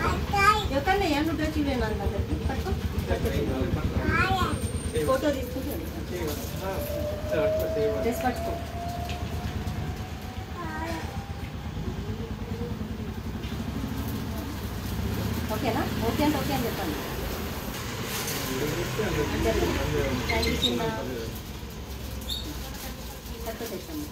ఎవరికన్నా ఏం డ్రెస్ ఇవ్వండి అంత పట్టుకో ఫోటో తీసుకుంటాను డ్రెస్ పట్టుకో ఓకేనా ఓకే అంటే ఓకే అని చెప్పండి థ్యాంక్ యూ చిన్న తక్కువ తెచ్చాము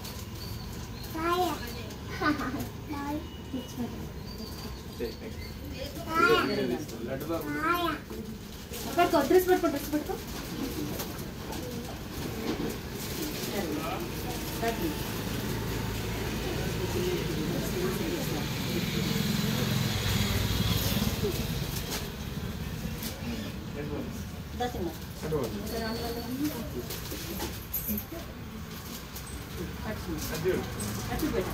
పట్టుకో డ్రెస్ పట్టుకో డ్రెస్ పట్టుకో అటు బేటా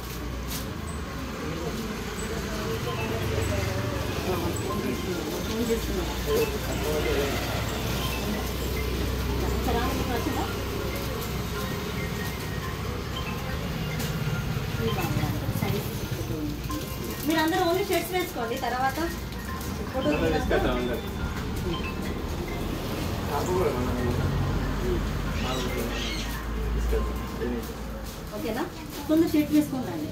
ఫోన్ చేస్తున్నా వచ్చిందా మీరు అందరూ ఓన్లీ షర్ట్స్ వేసుకోండి తర్వాత ఫోటో ఓకేనా కొంత షర్ట్ వేసుకోండి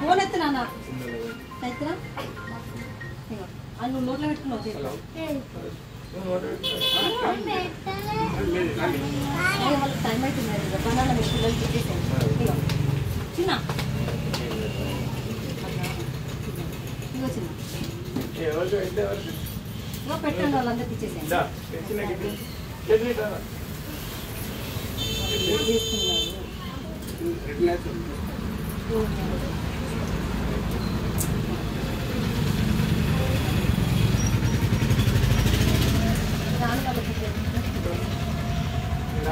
ఫోన్ ఎత్తునా ఎత్తునా నువ్వు నోట్లో పెట్టుకున్నావు టైం అవుతుంది బనానా మీ పిల్లలు తిట్టేసాను చిన్న ఇగో చిన్న ఇగో పెట్టండి వాళ్ళందరికి ఇచ్చేసాను రాను